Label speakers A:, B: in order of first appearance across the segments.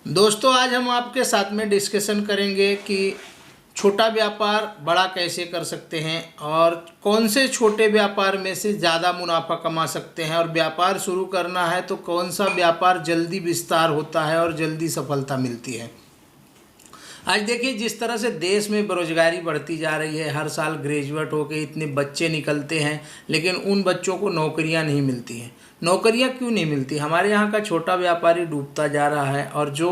A: दोस्तों, आज हम आपके साथ में डिस्कशन करेंगे कि छोटा व्यापार बड़ा कैसे कर सकते हैं और कौन से छोटे व्यापार में से ज़्यादा मुनाफा कमा सकते हैं। और व्यापार शुरू करना है तो कौन सा व्यापार जल्दी विस्तार होता है और जल्दी सफलता मिलती है। आज देखिए, जिस तरह से देश में बेरोजगारी बढ़ती जा रही है, हर साल ग्रेजुएट होके इतने बच्चे निकलते हैं, लेकिन उन बच्चों को नौकरियां नहीं मिलती हैं। नौकरियां क्यों नहीं मिलती? हमारे यहाँ का छोटा व्यापारी डूबता जा रहा है और जो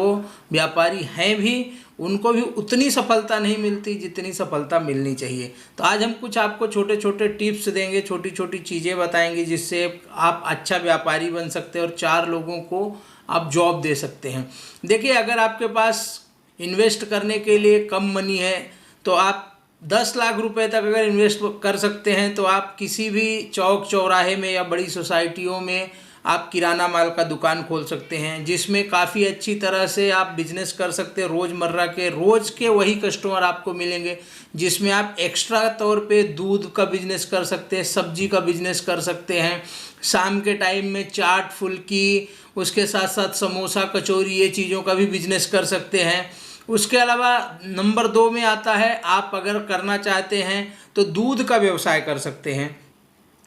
A: व्यापारी हैं भी उनको भी उतनी सफलता नहीं मिलती जितनी सफलता मिलनी चाहिए। तो आज हम कुछ आपको छोटे छोटे टिप्स देंगे, छोटी छोटी चीज़ें बताएंगे जिससे आप अच्छा व्यापारी बन सकते हैं और 4 लोगों को आप जॉब दे सकते हैं। देखिए, अगर आपके पास इन्वेस्ट करने के लिए कम मनी है तो आप 10 लाख रुपए तक अगर इन्वेस्ट कर सकते हैं तो आप किसी भी चौक चौराहे में या बड़ी सोसाइटियों में आप किराना माल का दुकान खोल सकते हैं, जिसमें काफ़ी अच्छी तरह से आप बिजनेस कर सकते हैं। रोज़मर्रा के रोज़ के वही कस्टमर आपको मिलेंगे, जिसमें आप एक्स्ट्रा तौर पे दूध का बिजनेस कर सकते हैं, सब्जी का बिजनेस कर सकते हैं। शाम के टाइम में चाट फुल्की, उसके साथ साथ समोसा कचौरी, ये चीज़ों का भी बिजनेस कर सकते हैं। उसके अलावा नंबर 2 में आता है, आप अगर करना चाहते हैं तो दूध का व्यवसाय कर सकते हैं।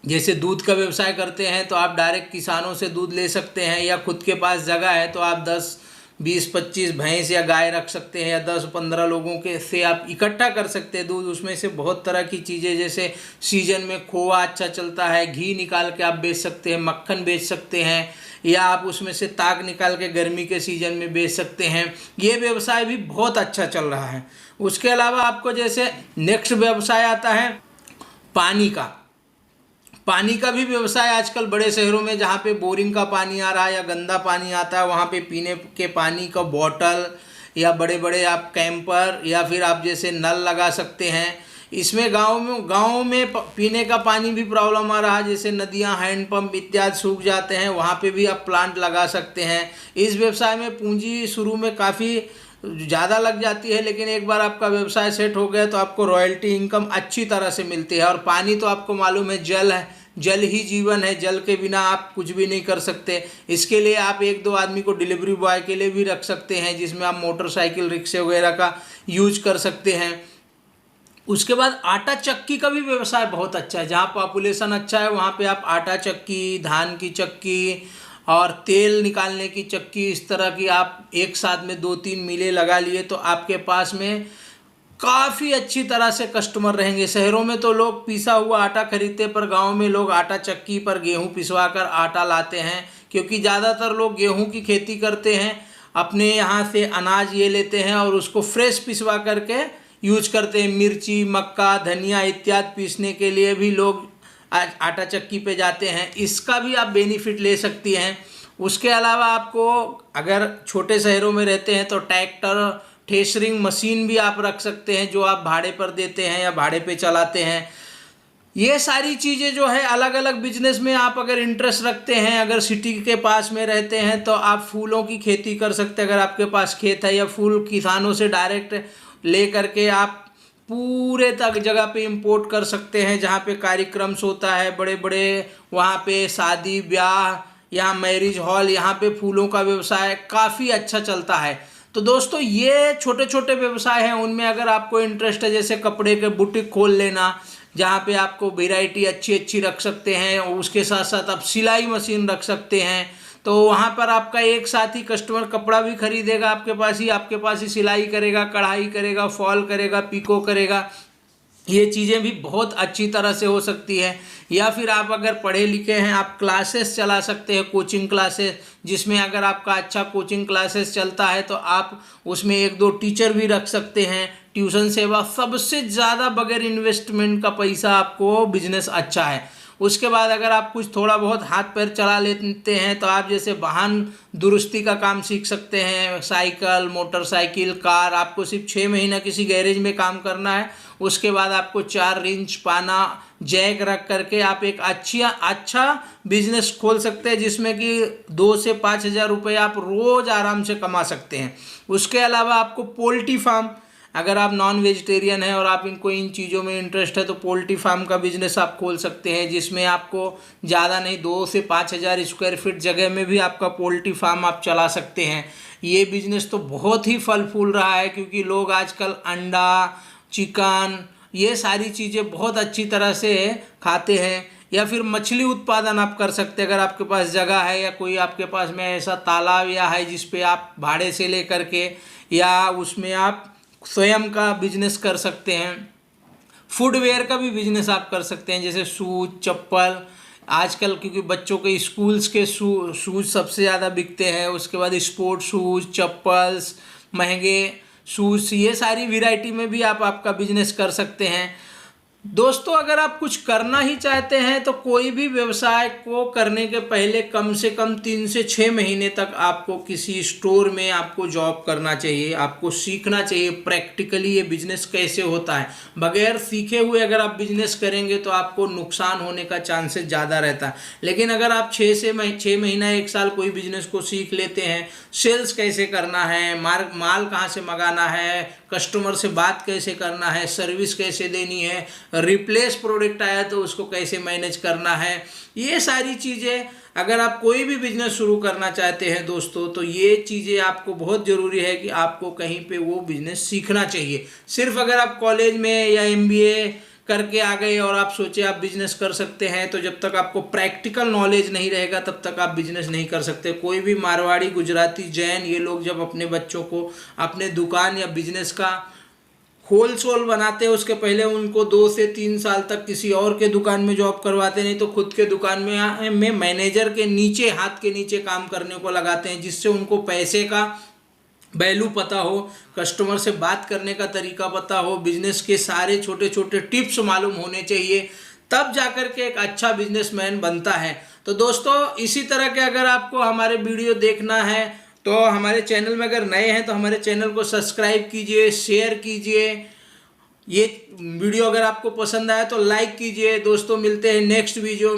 A: जैसे दूध का व्यवसाय करते हैं तो आप डायरेक्ट किसानों से दूध ले सकते हैं, या खुद के पास जगह है तो आप 10 20 25 भैंस या गाय रख सकते हैं, या 10-15 लोगों के से आप इकट्ठा कर सकते हैं दूध। उसमें से बहुत तरह की चीज़ें, जैसे सीजन में खोआ अच्छा चलता है, घी निकाल के आप बेच सकते हैं, मक्खन बेच सकते हैं, या आप उसमें से ताक निकाल के गर्मी के सीजन में बेच सकते हैं। ये व्यवसाय भी बहुत अच्छा चल रहा है। उसके अलावा आपको जैसे नेक्स्ट व्यवसाय आता है पानी का। पानी का भी व्यवसाय आजकल बड़े शहरों में, जहाँ पे बोरिंग का पानी आ रहा है या गंदा पानी आता है, वहाँ पे पीने के पानी का बॉटल या बड़े बड़े आप कैंपर या फिर आप जैसे नल लगा सकते हैं। इसमें गाँव में पीने का पानी भी प्रॉब्लम आ रहा है, जैसे नदियाँ, हैंडपंप इत्यादि सूख जाते हैं, वहाँ पे भी आप प्लांट लगा सकते हैं। इस व्यवसाय में पूंजी शुरू में काफ़ी ज़्यादा लग जाती है, लेकिन एक बार आपका व्यवसाय सेट हो गया तो आपको रॉयल्टी इनकम अच्छी तरह से मिलती है। और पानी तो आपको मालूम है, जल है, जल ही जीवन है, जल के बिना आप कुछ भी नहीं कर सकते। इसके लिए आप 1-2 आदमी को डिलीवरी बॉय के लिए भी रख सकते हैं, जिसमें आप मोटरसाइकिल, रिक्शे वगैरह का यूज कर सकते हैं। उसके बाद आटा चक्की का भी व्यवसाय बहुत अच्छा है। जहाँ पॉपुलेशन अच्छा है वहाँ पे आप आटा चक्की, धान की चक्की और तेल निकालने की चक्की, इस तरह की आप एक साथ में 2-3 मिलें लगा लिए तो आपके पास में काफ़ी अच्छी तरह से कस्टमर रहेंगे। शहरों में तो लोग पिसा हुआ आटा खरीदते, पर गांव में लोग आटा चक्की पर गेहूं पिसवा कर आटा लाते हैं, क्योंकि ज़्यादातर लोग गेहूं की खेती करते हैं, अपने यहाँ से अनाज ये लेते हैं और उसको फ्रेश पिसवा करके यूज करते हैं। मिर्ची, मक्का, धनिया इत्यादि पीसने के लिए भी लोग आज आटा चक्की पे जाते हैं। इसका भी आप बेनिफिट ले सकती हैं। उसके अलावा आपको अगर छोटे शहरों में रहते हैं तो ट्रैक्टर, थ्रेशरिंग मशीन भी आप रख सकते हैं, जो आप भाड़े पर देते हैं या भाड़े पे चलाते हैं। ये सारी चीज़ें जो है अलग अलग बिजनेस में आप अगर इंटरेस्ट रखते हैं, अगर सिटी के पास में रहते हैं तो आप फूलों की खेती कर सकते हैं। अगर आपके पास खेत है, या फूल किसानों से डायरेक्ट ले करके आप पूरे तक जगह पे इंपोर्ट कर सकते हैं। जहाँ पे कार्यक्रम होता है बड़े बड़े, वहाँ पे शादी ब्याह या मैरिज हॉल, यहाँ पे फूलों का व्यवसाय काफ़ी अच्छा चलता है। तो दोस्तों, ये छोटे छोटे व्यवसाय हैं, उनमें अगर आपको इंटरेस्ट है, जैसे कपड़े के बुटीक खोल लेना, जहाँ पे आपको वैरायटी अच्छी अच्छी रख सकते हैं, उसके साथ साथ आप सिलाई मशीन रख सकते हैं। तो वहाँ पर आपका एक साथ ही कस्टमर कपड़ा भी खरीदेगा, आपके पास ही सिलाई करेगा, कढ़ाई करेगा, फॉल करेगा, पिको करेगा। ये चीज़ें भी बहुत अच्छी तरह से हो सकती है। या फिर आप अगर पढ़े लिखे हैं, आप क्लासेस चला सकते हैं, कोचिंग क्लासेस, जिसमें अगर आपका अच्छा कोचिंग क्लासेस चलता है तो आप उसमें 1-2 टीचर भी रख सकते हैं। ट्यूशन सेवा सबसे ज़्यादा बगैर इन्वेस्टमेंट का पैसा आपको बिजनेस अच्छा है। उसके बाद अगर आप कुछ थोड़ा बहुत हाथ पैर चला लेते हैं तो आप जैसे वाहन दुरुस्ती का काम सीख सकते हैं, साइकिल, मोटरसाइकिल, कार। आपको सिर्फ 6 महीना किसी गैरेज में काम करना है, उसके बाद आपको 4 रिंच पाना जैक रख करके आप एक अच्छा बिजनेस खोल सकते हैं, जिसमें कि 2 से 5 हज़ार रुपये आप रोज़ आराम से कमा सकते हैं। उसके अलावा आपको पोल्ट्री फार्म अगर आप नॉन वेजिटेरियन हैं और आप इनको इन चीज़ों में इंटरेस्ट है तो पोल्ट्री फार्म का बिजनेस आप खोल सकते हैं, जिसमें आपको ज़्यादा नहीं 2 से 5,000 स्क्वायर फीट जगह में भी आपका पोल्ट्री फार्म आप चला सकते हैं। ये बिजनेस तो बहुत ही फल फूल रहा है, क्योंकि लोग आजकल अंडा, चिकन, ये सारी चीज़ें बहुत अच्छी तरह से खाते हैं। या फिर मछली उत्पादन आप कर सकते हैं, अगर आपके पास जगह है या कोई आपके पास में ऐसा तालाब या है जिस पे आप भाड़े से ले करके या उसमें आप स्वयं का बिजनेस कर सकते हैं। फुटवेयर का भी बिजनेस आप कर सकते हैं, जैसे शूज, चप्पल। आजकल क्योंकि बच्चों के स्कूल्स के शूज़ सबसे ज़्यादा बिकते हैं, उसके बाद स्पोर्ट शूज़, चप्पल्स, महंगे शूज़, ये सारी वैरायटी में भी आप आपका बिजनेस कर सकते हैं। दोस्तों, अगर आप कुछ करना ही चाहते हैं तो कोई भी व्यवसाय को करने के पहले कम से कम 3 से 6 महीने तक आपको किसी स्टोर में आपको जॉब करना चाहिए, आपको सीखना चाहिए प्रैक्टिकली ये बिजनेस कैसे होता है। बगैर सीखे हुए अगर आप बिजनेस करेंगे तो आपको नुकसान होने का चांसेस ज़्यादा रहता है। लेकिन अगर आप 6 महीना 1 साल कोई बिजनेस को सीख लेते हैं, सेल्स कैसे करना है, माल कहाँ से मंगाना है, कस्टमर से बात कैसे करना है, सर्विस कैसे देनी है, रिप्लेस प्रोडक्ट आया तो उसको कैसे मैनेज करना है, ये सारी चीज़ें अगर आप कोई भी बिजनेस शुरू करना चाहते हैं दोस्तों, तो ये चीज़ें आपको बहुत ज़रूरी है कि आपको कहीं पे वो बिजनेस सीखना चाहिए। सिर्फ अगर आप कॉलेज में या MBA करके आ गए और आप सोचे आप बिजनेस कर सकते हैं, तो जब तक आपको प्रैक्टिकल नॉलेज नहीं रहेगा तब तक आप बिजनेस नहीं कर सकते। कोई भी मारवाड़ी, गुजराती, जैन, ये लोग जब अपने बच्चों को अपने दुकान या बिजनेस का होलसेल बनाते हैं, उसके पहले उनको 2 से 3 साल तक किसी और के दुकान में जॉब करवाते, नहीं तो खुद के दुकान में मैनेजर के नीचे, हाथ के नीचे काम करने को लगाते हैं, जिससे उनको पैसे का वैल्यू पता हो, कस्टमर से बात करने का तरीका पता हो, बिजनेस के सारे छोटे छोटे टिप्स मालूम होने चाहिए, तब जाकर के एक अच्छा बिजनेसमैन बनता है। तो दोस्तों, इसी तरह के अगर आपको हमारे वीडियो देखना है तो हमारे चैनल में अगर नए हैं तो हमारे चैनल को सब्सक्राइब कीजिए, शेयर कीजिए। ये वीडियो अगर आपको पसंद आया तो लाइक कीजिए। दोस्तों, मिलते हैं नेक्स्ट वीडियो